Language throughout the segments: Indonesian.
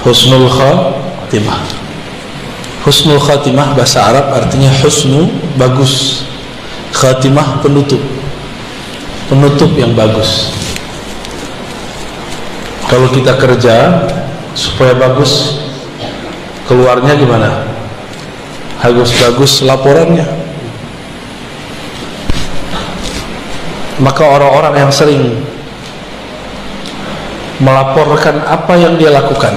husnul khatimah. Husnul khatimah bahasa Arab artinya husnu, bagus, khatimah, penutup, penutup yang bagus. Kalau kita kerja supaya bagus, keluarnya gimana? Bagus laporannya. Maka orang-orang yang sering melaporkan apa yang dia lakukan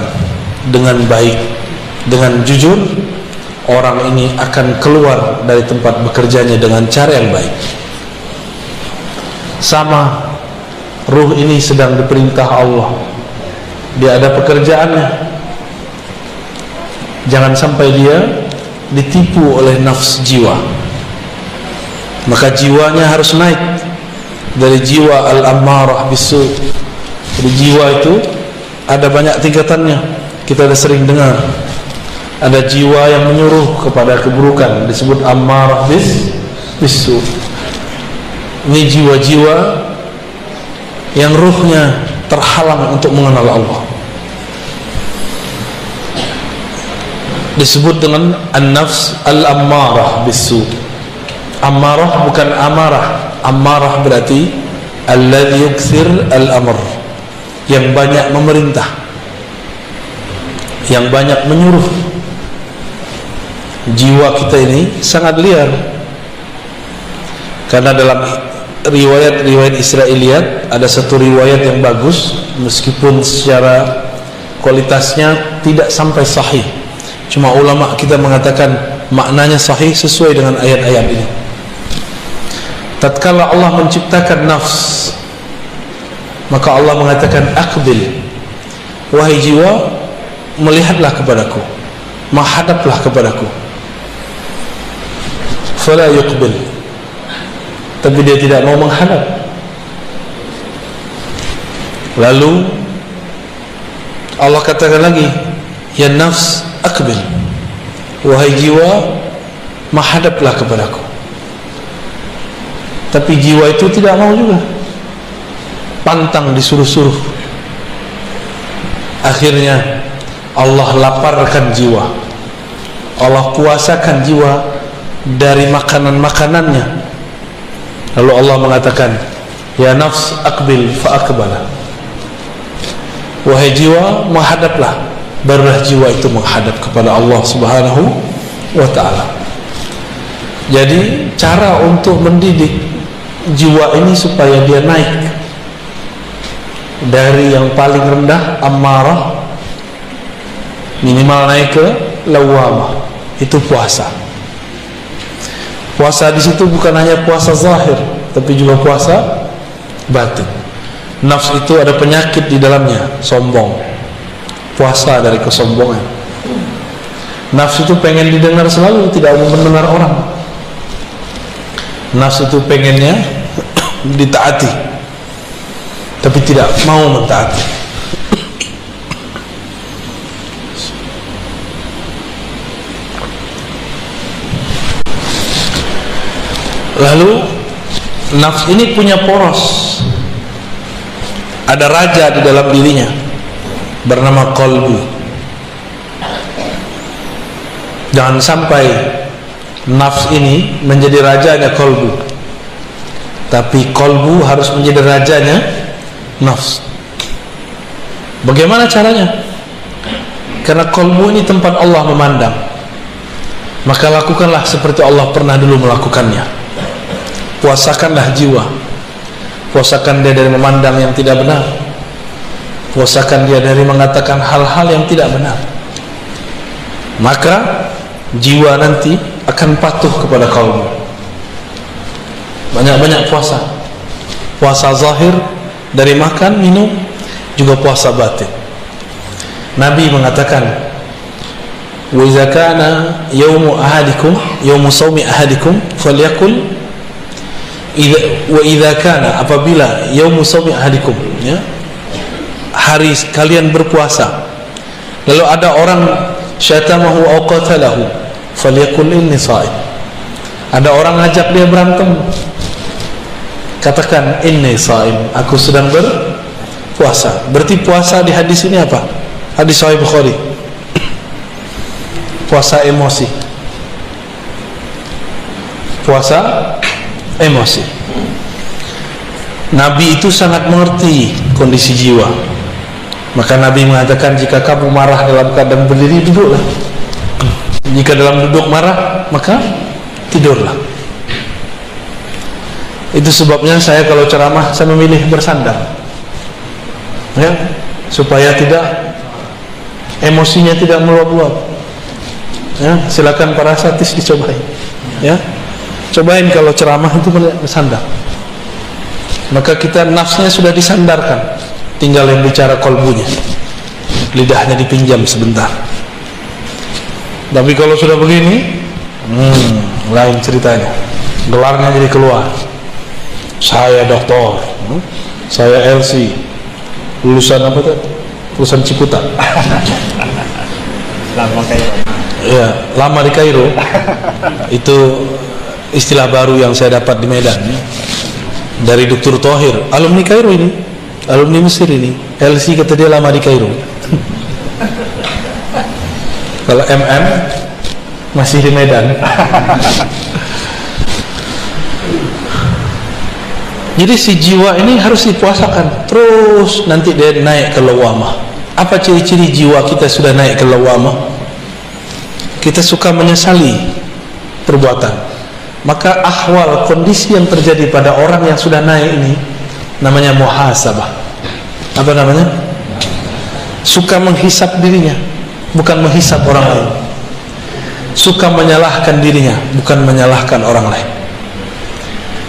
dengan baik, dengan jujur, orang ini akan keluar dari tempat bekerjanya dengan cara yang baik. Sama, ruh ini sedang diperintah Allah, dia ada pekerjaannya. Jangan sampai dia ditipu oleh nafs jiwa. Maka jiwanya harus naik dari jiwa al-ammarah bisu. Jadi jiwa itu ada banyak tingkatannya. Kita ada sering dengar, ada jiwa yang menyuruh kepada keburukan, disebut ammarah bisu. Ini jiwa-jiwa yang ruhnya terhalang untuk mengenal Allah, disebut dengan an-nafs al-ammarah bisu. Ammarah bukan amarah. Ammarah berarti alladhi yukthir al-amr, yang banyak memerintah, yang banyak menyuruh. Jiwa kita ini sangat liar, karena dalam riwayat-riwayat Israiliyat ada satu riwayat yang bagus, meskipun secara kualitasnya tidak sampai sahih, cuma ulama kita mengatakan maknanya sahih sesuai dengan ayat-ayat ini. Tatkala Allah menciptakan nafs, maka Allah mengatakan aqbil, wahai jiwa, melihatlah kepadaku, menghadaplah kepadaku. Fala yuqbil, tapi dia tidak mau menghadap. Lalu Allah katakan lagi, ya nafs aqbil, wahai jiwa, menghadaplah kepadaku. Tapi jiwa itu tidak mau juga, pantang disuruh-suruh. Akhirnya Allah laparkan jiwa, Allah puasakan jiwa dari makanan-makanannya. Lalu Allah mengatakan, ya nafs aqbil fa aqbala, wahai jiwa, menghadaplah. Barulah jiwa itu menghadap kepada Allah Subhanahu wa ta'ala. Jadi cara untuk mendidik jiwa ini supaya dia naik dari yang paling rendah ammarah, minimal naik ke lawamah, itu puasa. Puasa di situ bukan hanya puasa zahir, tapi juga puasa batin. Nafs itu ada penyakit di dalamnya, sombong. Puasa dari kesombongan. Nafs itu pengen didengar selalu, tidak mau mendengar orang. Nafs itu pengennya ditaati, tapi tidak mau mentaati. Lalu nafs ini punya poros, ada raja di dalam dirinya bernama qalbu. Jangan sampai nafs ini menjadi rajanya qalbu, tapi qalbu harus menjadi rajanya nafs. Bagaimana caranya? Karena qalbu ini tempat Allah memandang, maka lakukanlah seperti Allah pernah dulu melakukannya. Puasakanlah jiwa, puasakan dia dari memandang yang tidak benar, puasakan dia dari mengatakan hal-hal yang tidak benar. Maka jiwa nanti akan patuh kepada qalbu. Banyak-banyak puasa, puasa zahir dari makan, minum, juga puasa batin. Nabi mengatakan, wa idza kana yaumu ahadikum, yaumu shaumi ahadikum falyakul, wa idza kana, apabila yaumu shaumi ahadikum, ya, hari kalian berpuasa, lalu ada orang syatamahu aw qatalahu, falyakul inni shaim. Ada orang ngajak dia berantem, katakan inni shaim, aku sedang berpuasa. Berarti puasa di hadis ini apa? Hadis Sahih Bukhari. Puasa emosi. Puasa emosi. Nabi itu sangat mengerti kondisi jiwa. Maka Nabi mengatakan, jika kamu marah dalam keadaan berdiri, duduklah. Jika dalam duduk marah, maka tidurlah. Itu sebabnya saya kalau ceramah, saya memilih bersandar, ya, supaya tidak, emosinya tidak meluap-luap. Ya, silakan para satis dicobain. Ya, cobain kalau ceramah itu bersandar. Maka kita nafsnya sudah disandarkan, tinggal yang bicara kolbunya, lidahnya dipinjam sebentar. Tapi kalau sudah begini, lain ceritanya. Gelarnya jadi keluar. Saya doktor, saya LC, lulusan apa tuh? Lulusan Ciputat. Lama Kairo. Ya, lama di Kairo. Itu istilah baru yang saya dapat di Medan. Dari Dr. Thohir, alumni Kairo ini, alumni Mesir ini. LC kata dia lama di Kairo. Kalau MM masih di Medan. Jadi si jiwa ini harus dipuasakan terus, nanti dia naik ke lawamah. Apa ciri-ciri jiwa kita sudah naik ke lawamah? Kita suka menyesali perbuatan. Maka ahwal, kondisi yang terjadi pada orang yang sudah naik ini namanya muhasabah. Apa namanya? Suka menghisap dirinya, bukan menghisap orang lain. Suka menyalahkan dirinya, bukan menyalahkan orang lain.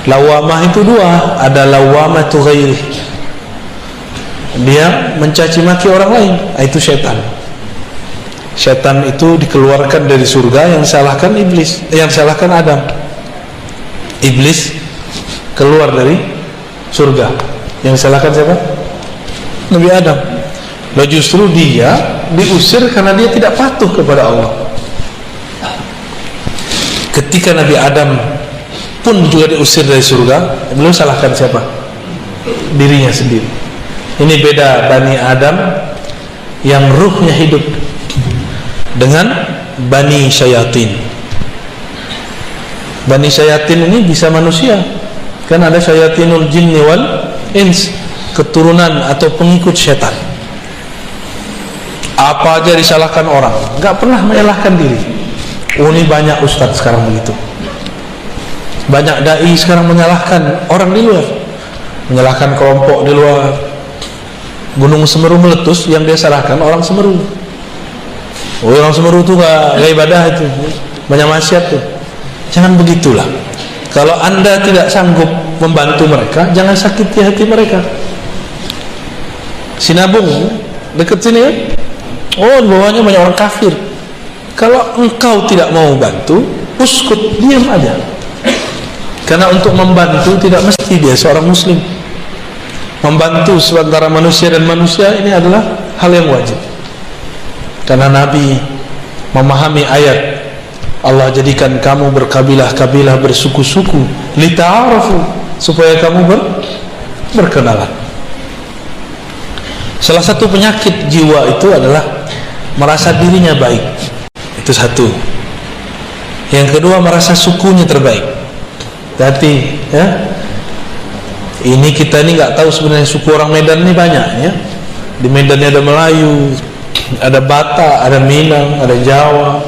Lawamah itu dua, ada lawamatu ghairi, dia mencaci maki orang lain, itu syaitan. Syaitan itu dikeluarkan dari surga, yang salahkan iblis, yang salahkan Adam. Iblis keluar dari surga, yang salahkan siapa? Nabi Adam. Lalu justru dia diusir karena dia tidak patuh kepada Allah. Ketika Nabi Adam pun juga diusir dari surga, belum salahkan siapa? Dirinya sendiri. Ini beda Bani Adam yang ruhnya hidup dengan Bani Syayatin. Bani Syayatin ini bisa manusia, kan ada Syayatinul Jinni wal Ins, keturunan atau pengikut syaitan. Apa aja disalahkan orang, nggak pernah menyalahkan diri. Oh, ini banyak ustadz sekarang begitu. Banyak dai sekarang menyalahkan orang di luar, menyalahkan kelompok di luar. Gunung Semeru meletus, yang dia salahkan orang Semeru. Oh, orang Semeru itu gak ibadah, itu banyak maksiat tuh. Jangan begitulah. Kalau anda tidak sanggup membantu mereka, jangan sakiti hati mereka. Sinabung dekat sini kan? Oh, di bawahnya banyak orang kafir. Kalau engkau tidak mau bantu, uskut, diam aja. Karena untuk membantu tidak mesti dia seorang muslim. Membantu seantara manusia dan manusia ini adalah hal yang wajib. Karena Nabi memahami ayat, Allah jadikan kamu berkabilah-kabilah, bersuku-suku, lita'arafu, supaya kamu berkenalan. Salah satu penyakit jiwa itu adalah merasa dirinya baik. Itu satu. Yang kedua, merasa sukunya terbaik. Hati, ya. Ini kita ini nggak tahu sebenarnya suku orang Medan ini banyak, ya. Di Medan ada Melayu, ada Batak, ada Minang, ada Jawa,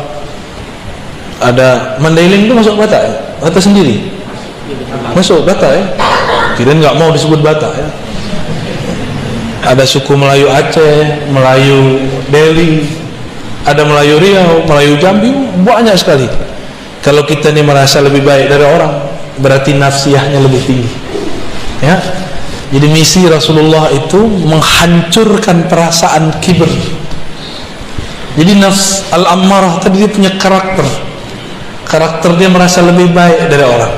ada Mandailing itu masuk Batak, ya? Batak sendiri masuk Batak, ya. Kirain nggak mau disebut Batak, ya. Ada suku Melayu Aceh, Melayu Delhi, ada Melayu Riau, Melayu Jambi, banyak sekali. Kalau kita ini merasa lebih baik dari orang, berarti nafsiyahnya lebih tinggi, ya. Jadi misi Rasulullah itu menghancurkan perasaan kibir. Jadi nafs al-ammarah tadi dia punya karakter dia merasa lebih baik dari orang.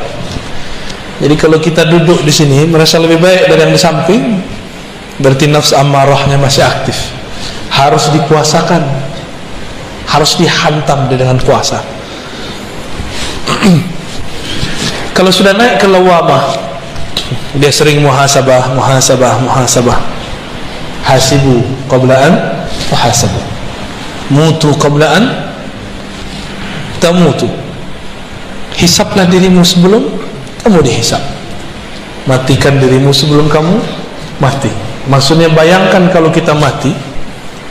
Jadi kalau kita duduk di sini merasa lebih baik dari yang di samping, berarti nafs ammarahnya masih aktif. Harus dikuasakan, harus dihantam dengan kuasa. Kalau sudah naik ke lawamah, dia sering muhasabah. Hasibu qabla an fahasabu. Mutu qabla an tamutu. Hisaplah dirimu sebelum kamu dihisap. Matikan dirimu sebelum kamu mati. Maksudnya bayangkan kalau kita mati,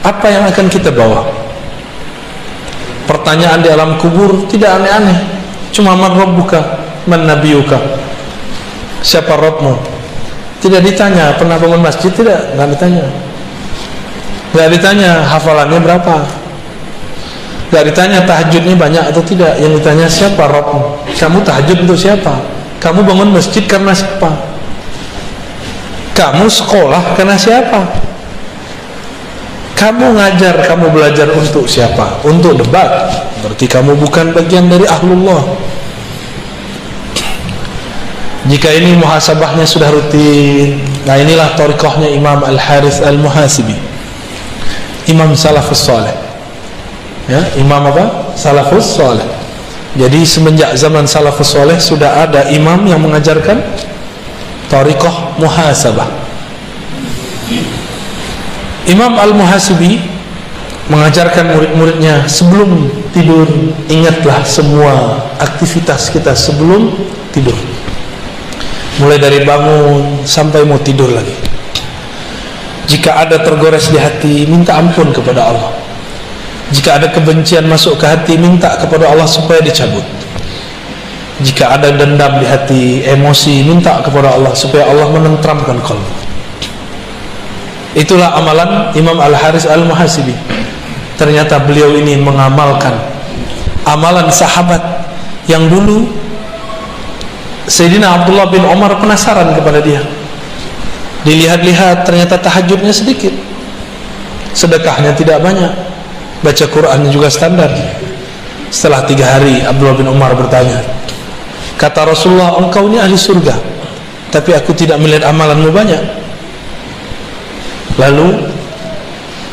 apa yang akan kita bawa? Pertanyaan di alam kubur tidak aneh-aneh, cuma man rabbuka, man nabiyuka, siapa Rabbmu. Tidak ditanya pernah bangun masjid, nggak ditanya. Nggak ditanya hafalannya berapa, nggak ditanya tahajudnya banyak atau tidak. Yang ditanya siapa Rabbmu. Kamu tahajud untuk siapa? Kamu bangun masjid karena siapa? Kamu sekolah karena siapa? Kamu ngajar, kamu belajar untuk siapa? Untuk debat. Berarti kamu bukan bagian dari ahlullah. Jika ini muhasabahnya sudah rutin, nah inilah thariqahnya Imam Al-Harith Al-Muhasibi, Imam Salafus Saleh. Ya, Imam apa? Salafus Saleh. Jadi semenjak zaman Salafus Saleh sudah ada imam yang mengajarkan thariqah muhasabah. Imam Al-Muhasibi mengajarkan murid-muridnya, sebelum tidur ingatlah semua aktivitas kita sebelum tidur, mulai dari bangun sampai mau tidur lagi. Jika ada tergores di hati, minta ampun kepada Allah. Jika ada kebencian masuk ke hati, minta kepada Allah supaya dicabut. Jika ada dendam di hati, emosi, minta kepada Allah supaya Allah menenteramkan kalbu. Itulah amalan Imam Al-Harith Al-Muhasibi. Ternyata beliau ini mengamalkan amalan sahabat yang dulu Sayyidina Abdullah bin Umar penasaran kepada dia. Dilihat-lihat ternyata tahajudnya sedikit, sedekahnya tidak banyak, baca Qurannya juga standar. Setelah 3 hari Abdullah bin Umar bertanya, kata Rasulullah, engkau ini ahli surga, tapi aku tidak melihat amalanmu banyak. Lalu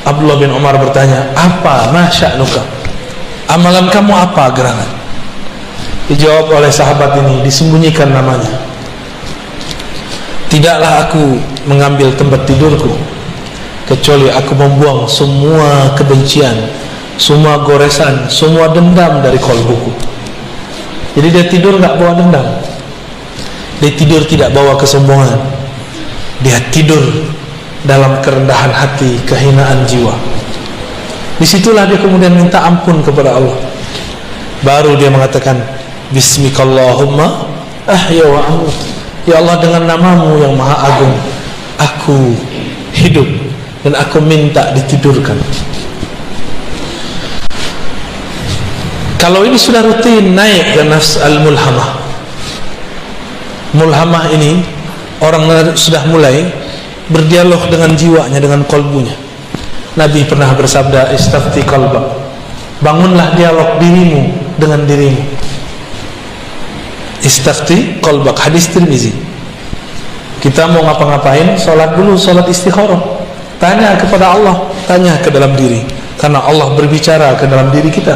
Abdullah bin Umar bertanya, apa masya'nuka, amalan kamu apa gerangan? Dijawab oleh sahabat ini, disembunyikan namanya. Tidaklah aku mengambil tempat tidurku kecuali aku membuang semua kebencian, semua goresan, semua dendam dari kalbuku. Jadi dia tidur gak bawa dendam, dia tidur tidak bawa kesombongan, dia tidur dalam kerendahan hati, kehinaan jiwa. Disitulah dia kemudian minta ampun kepada Allah. Baru dia mengatakan, Bismikallahumma ahya wa amut. Ya Allah, dengan namamu yang maha agung, aku hidup dan aku minta ditidurkan. Kalau ini sudah rutin, naik ke nafs al-mulhamah. Mulhamah ini, orang sudah mulai berdialog dengan jiwanya, dengan kalbunya. Nabi pernah bersabda, istafti qalbak, bangunlah dialog dirimu dengan dirimu. Istafti qalbak, hadis Tirmizi. Kita mau ngapa-ngapain, sholat dulu, sholat istikharah. Tanya kepada Allah, tanya ke dalam diri, karena Allah berbicara ke dalam diri kita.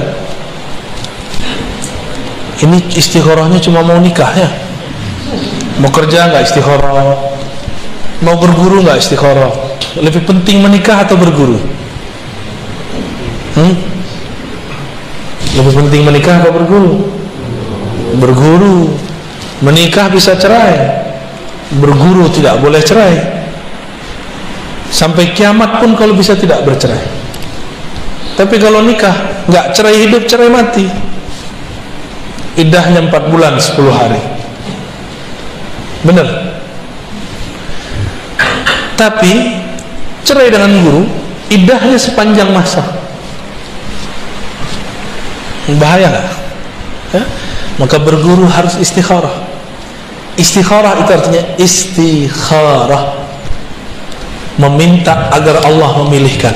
Ini istikharahnya cuma mau nikah ya, mau kerja nggak istikharah, mau berguru nggak istikharah. Lebih penting menikah atau berguru? Lebih penting menikah atau berguru? Berguru. Menikah bisa cerai, berguru tidak boleh cerai. Sampai kiamat pun kalau bisa tidak bercerai. Tapi kalau nikah nggak cerai hidup, cerai mati. Iddahnya 4 bulan 10 hari. Benar. Tapi cerai dengan guru, iddahnya sepanjang masa. Bahaya nggak? Ya? Maka berguru harus istikharah. Istikharah itu artinya istikharah, meminta agar Allah memilihkan.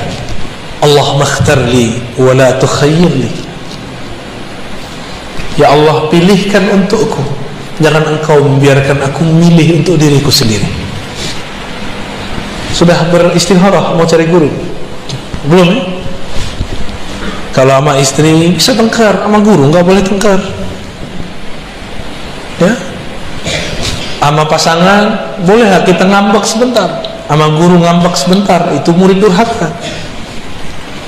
Allah makhtarli wa la tukhayyirli. Ya Allah, pilihkan untukku, jangan engkau membiarkan aku memilih untuk diriku sendiri. Sudah beristikharah mau cari guru? Belum? Kalau sama istri bisa tengkar, sama guru nggak boleh tengkar. Ya, sama pasangan boleh kita ngambek sebentar, sama guru ngambek sebentar, itu murid durhaka.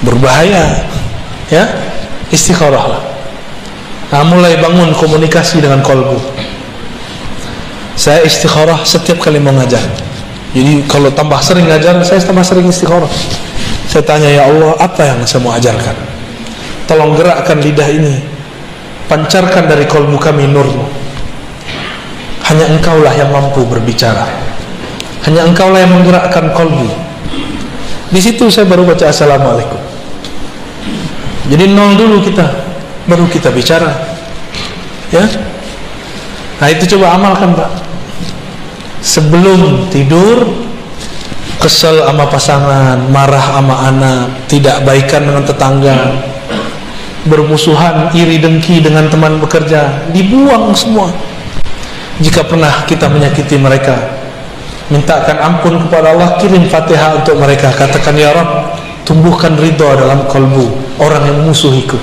berbahaya, ya. Istikharahlah. Nah, mulai bangun komunikasi dengan kolbu. Saya istikharah setiap kali mau ngajar. Jadi kalau tambah sering ngajar, saya tambah sering istikharah. Saya tanya, ya Allah, apa yang saya mau ajarkan? Tolong gerakkan lidah ini, pancarkan dari kolbu kami nurmu. Hanya engkaulah yang mampu berbicara, hanya engkaulah yang menggerakkan kolbu. Di situ saya baru baca assalamualaikum. Jadi nol dulu kita, baru kita bicara, ya. Nah itu coba amalkan, Pak. Sebelum tidur, kesel sama pasangan, marah sama anak, tidak baikan dengan tetangga, bermusuhan, iri dengki dengan teman bekerja, dibuang semua. Jika pernah kita menyakiti mereka, mintakan ampun kepada Allah, kirim Fatihah untuk mereka, katakan, ya Rabb, tumbuhkan ridha dalam kalbu orang yang memusuhiku,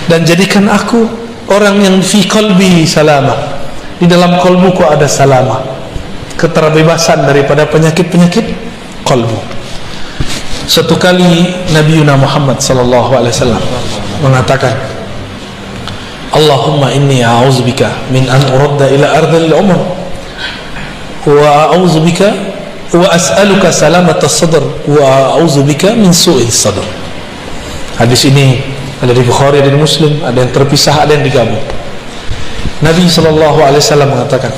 dan jadikan aku orang yang fi qalbi salamah, di dalam kalbuku ada salamah, keterbebasan daripada penyakit-penyakit kalbu. Satu kali Nabi Muhammad sallallahu alaihi wasallam mengatakan, Allahumma inni a'udzubika min an uradda ila ardhil umr wa a'udzubika wa as'aluka salamata sadr wa a'udzubika min su'il sadr. Hadis ini ada di Bukhari, ada di Muslim, ada yang terpisah, ada yang digabung. Nabi sallallahu alaihi wasallam mengatakan,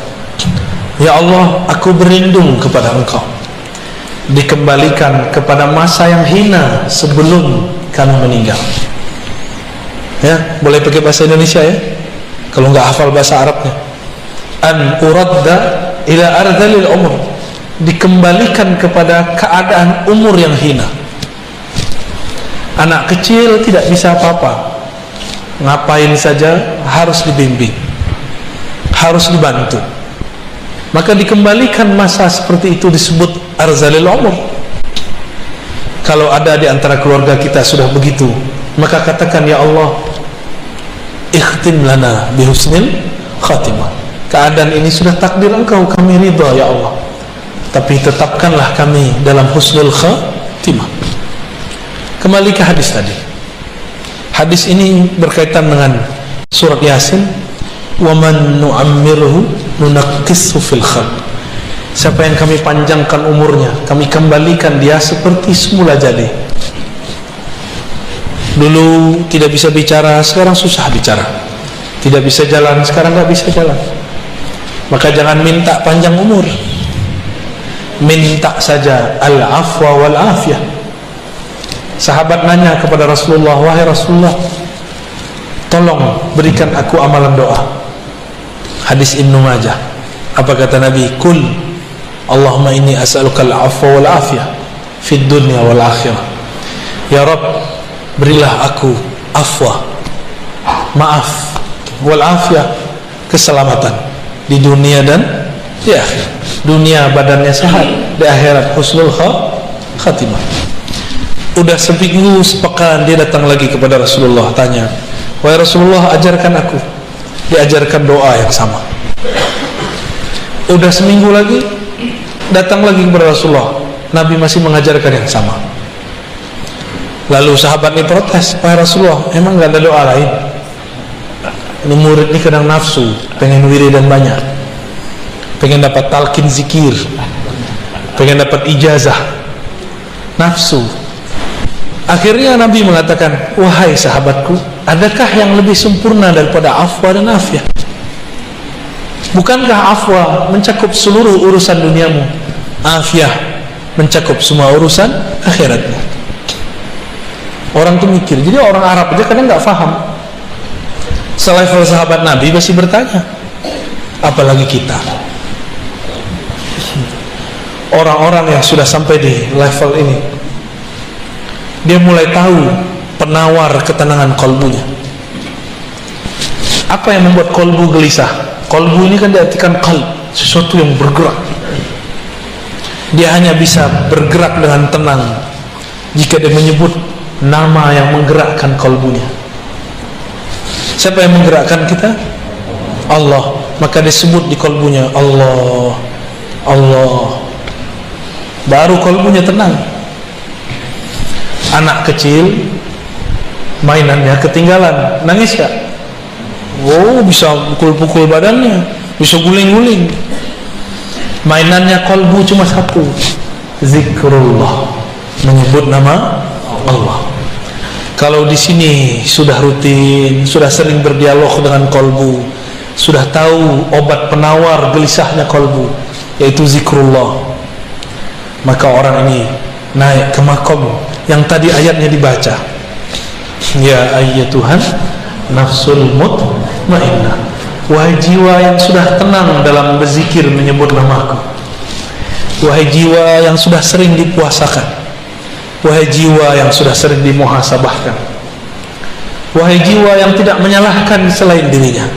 ya Allah, aku berlindung kepada Engkau dikembalikan kepada masa yang hina sebelum kami meninggal. Ya, boleh pakai bahasa Indonesia ya, kalau nggak hafal bahasa Arabnya. An uradda ila ardhalil umur, dikembalikan kepada keadaan umur yang hina. Anak kecil tidak bisa apa-apa, ngapain saja harus dibimbing, harus dibantu. Maka dikembalikan masa seperti itu disebut arzalil umur. Kalau ada di antara keluarga kita sudah begitu, maka katakan, ya Allah, ikhtim lana bihusnil khatimah. Keadaan ini sudah takdir Engkau, kami ridha ya Allah, tapi tetapkanlah kami dalam husnul khatimah. Kembali ke hadis tadi. Hadis ini berkaitan dengan surat Yasin, wa man nu'ammirhu nunaqqishu fil khalq. Siapa yang kami panjangkan umurnya, kami kembalikan dia seperti semula jadi. Dulu tidak bisa bicara, sekarang susah bicara. Tidak bisa jalan, sekarang nggak bisa jalan. Maka jangan minta panjang umur, minta saja al-afwa wal-afiyah. Sahabat nanya kepada Rasulullah, wahai Rasulullah, tolong berikan aku amalan doa. Hadis Ibnu Majah. Apa kata Nabi? Kul Allahumma inni as'aluka al-afwa wal-afiyah fid dunya wal akhirah. Ya Rabb, berilah aku afwa, maaf, wal afiyah, keselamatan di dunia dan di akhirat. Dunia badannya sehat, di akhirat husnul khatimah. Udah seminggu sepekan dia datang lagi kepada Rasulullah, tanya, wahai Rasulullah, ajarkan aku. Diajarkan doa yang sama. Udah seminggu lagi datang lagi kepada Rasulullah, Nabi masih mengajarkan yang sama. Lalu sahabat ini protes, wahai Rasulullah, emang gak ada doa lain? Ini murid ini kadang nafsu, pengen wiridan banyak, pengen dapat talqin zikir, pengen dapat ijazah, nafsu. Akhirnya Nabi mengatakan, wahai sahabatku, adakah yang lebih sempurna daripada afwa dan afiyah? Bukankah afwa mencakup seluruh urusan duniamu, afiyah mencakup semua urusan akhiratmu? Orang tuh mikir. Jadi orang Arab aja kadang nggak paham. Selevel sahabat Nabi masih bertanya, apalagi kita. Orang-orang yang sudah sampai di level ini, dia mulai tahu penawar ketenangan kolbunya. Apa yang membuat kolbu gelisah? Kolbu ini kan diartikan qalb, sesuatu yang bergerak. Dia hanya bisa bergerak dengan tenang jika dia menyebut nama yang menggerakkan kolbunya. Siapa yang menggerakkan kita? Allah. Maka disebut di kolbunya Allah, Allah. Baru kolbunya tenang. Anak kecil mainannya ketinggalan, nangis gak? Oh, bisa pukul-pukul badannya, bisa guling-guling. Mainannya kolbu cuma satu, zikrullah, menyebut nama Allah. Kalau di sini sudah rutin, sudah sering berdialog dengan kolbu, sudah tahu obat penawar gelisahnya kolbu, yaitu zikrullah, maka orang ini naik ke makom yang tadi ayatnya dibaca. Ya ayyatuhan nafsul mutmainnah, wahai jiwa yang sudah tenang dalam berzikir menyebut namaku, wahai jiwa yang sudah sering dipuasakan, wahai jiwa yang sudah sering dimuhasabahkan, wahai jiwa yang tidak menyalahkan selain dirinya,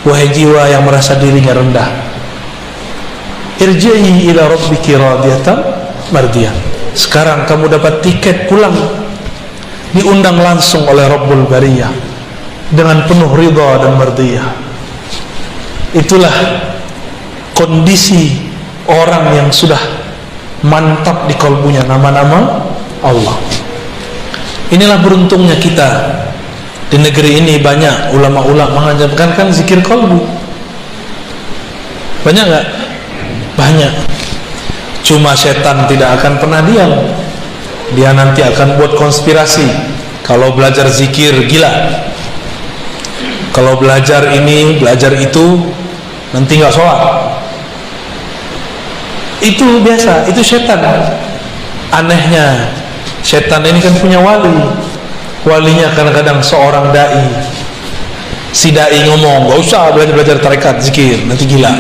wahai jiwa yang merasa dirinya rendah, irji'i ila rabbiki radiyatan mardiyah. Sekarang kamu dapat tiket pulang, diundang langsung oleh Rabbul Bariyah dengan penuh ridha dan mardiyah. Itulah kondisi orang yang sudah mantap di kalbunya nama-nama Allah. Inilah beruntungnya kita. Di negeri ini banyak ulama-ulama mengajarkan kan zikir kalbu. Banyak gak? Banyak. Cuma setan tidak akan pernah diam. Dia nanti akan buat konspirasi. Kalau belajar zikir gila, kalau belajar ini, belajar itu, nanti gak sholat. Itu biasa, itu setan. Anehnya, setan ini kan punya wali. Walinya kadang-kadang seorang dai. Si dai ngomong, gak usah belajar tarekat zikir, nanti gila.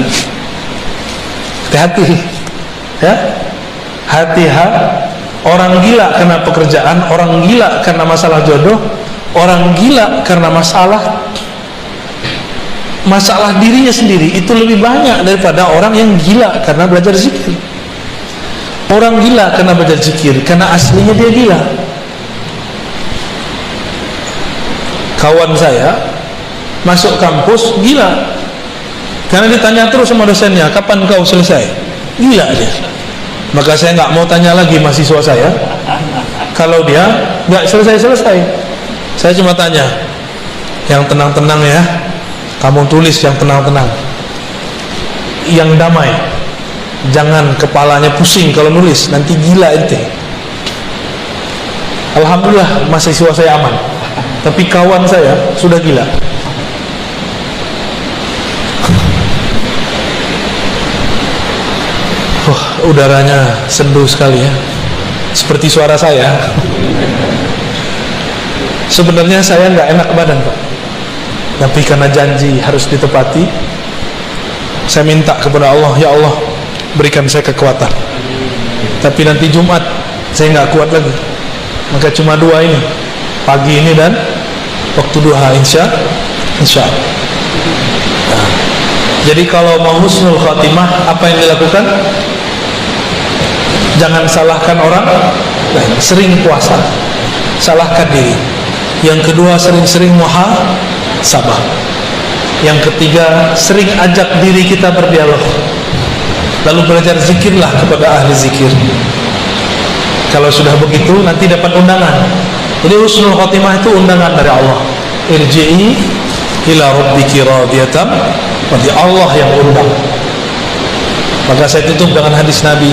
Hati-hati ya, hati-hati. Orang gila karena pekerjaan, orang gila karena masalah jodoh, orang gila karena masalah dirinya sendiri, itu lebih banyak daripada orang yang gila karena belajar zikir. Orang gila karena belajar zikir karena aslinya dia gila. Kawan saya masuk kampus gila karena ditanya terus sama dosennya, kapan kau selesai? Gila dia. Maka saya nggak mau tanya lagi mahasiswa saya kalau dia nggak selesai. Saya cuma tanya, yang tenang-tenang ya, kamu tulis yang tenang-tenang, yang damai, jangan kepalanya pusing kalau nulis, nanti gila ente. Alhamdulillah mahasiswa saya aman, tapi kawan saya sudah gila. Wah, udaranya sendu sekali ya, seperti suara saya. Sebenarnya saya nggak enak badan Pak, tapi karena janji harus ditepati, saya minta kepada Allah, ya Allah berikan saya kekuatan. Tapi nanti Jumat saya nggak kuat lagi, maka cuma 2 ini, pagi ini dan waktu duha, insya Allah. Nah, jadi kalau mau husnul khatimah, apa yang dilakukan? Jangan salahkan orang lain, sering puasa, salahkan diri. Yang kedua, sering-sering muhasabah. Yang ketiga, sering ajak diri kita berdialog. Lalu belajar zikirlah kepada ahli zikir. Kalau sudah begitu, nanti dapat undangan. Jadi husnul khatimah itu undangan dari Allah. Irji'i ila rabbiki radiyatan, berarti Allah yang undang. Maka saya tutup dengan hadis Nabi.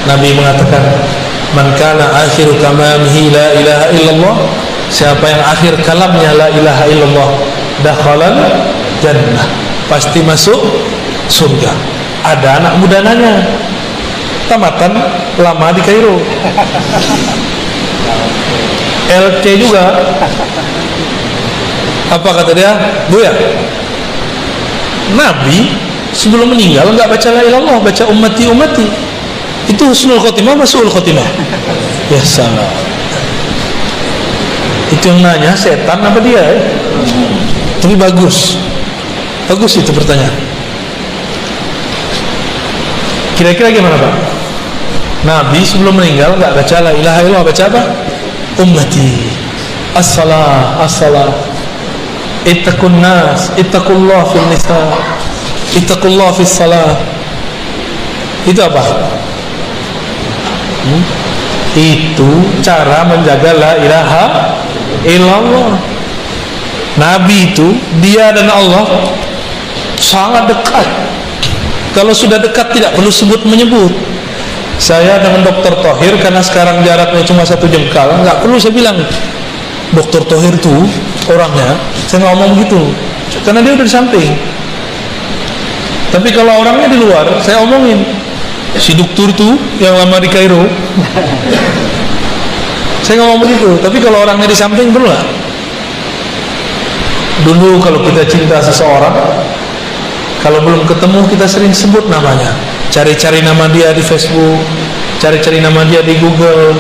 Nabi mengatakan, man kana akhiru tamamihi la ilaha illallah, siapa yang akhir kalamnya la ilaha illallah, dakhalal jannah, pasti masuk surga. Ada anak muda nanya, tamatan lama di Kairo, LC juga. Apa kata dia? Buya, Nabi sebelum meninggal enggak baca la ilaha illallah, baca ummati ummati. Itu husnul khotimah, masul khotimah. Ya salah. Itu yang nanya setan apa dia ya? Tapi bagus itu pertanyaan. Kira-kira gimana Pak? Nabi sebelum meninggal enggak baca la ilaha illallah, baca apa? Ummati, as-salah, as-salah, ittaqun nas, ittaqullah fil nisa, ittaqullah fis salah. Itu apa? Itu cara menjaga la ilaha illallah. Nabi itu, dia dan Allah sangat dekat. Kalau sudah dekat tidak perlu sebut menyebut. Saya dengan Dr. Thohir, karena sekarang jaraknya cuma 1 jengkal, nggak perlu saya bilang Dr. Thohir tuh orangnya, saya nggak ngomong gitu, karena dia udah di samping. Tapi kalau orangnya di luar, saya omongin si dokter tuh yang lama di Kairo. Saya nggak ngomong gitu. Tapi kalau orangnya di samping, perlu nggak? Dulu kalau kita cinta seseorang, kalau belum ketemu kita sering sebut namanya, cari-cari nama dia di Facebook, cari-cari nama dia di Google,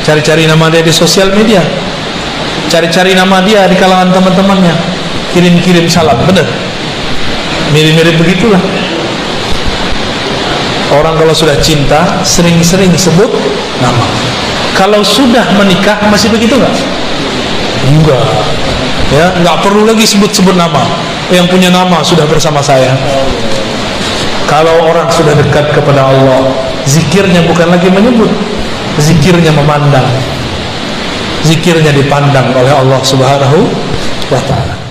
cari-cari nama dia di sosial media, cari-cari nama dia di kalangan teman-temannya, kirim-kirim salam. Benar? Mirip-mirip begitulah. Orang kalau sudah cinta sering-sering sebut nama. Kalau sudah menikah masih begitu nggak? Enggak. Ya, nggak perlu lagi sebut-sebut nama. Yang punya nama sudah bersama saya. Kalau orang sudah dekat kepada Allah, zikirnya bukan lagi menyebut, zikirnya memandang, zikirnya dipandang oleh Allah Subhanahu wa ta'ala.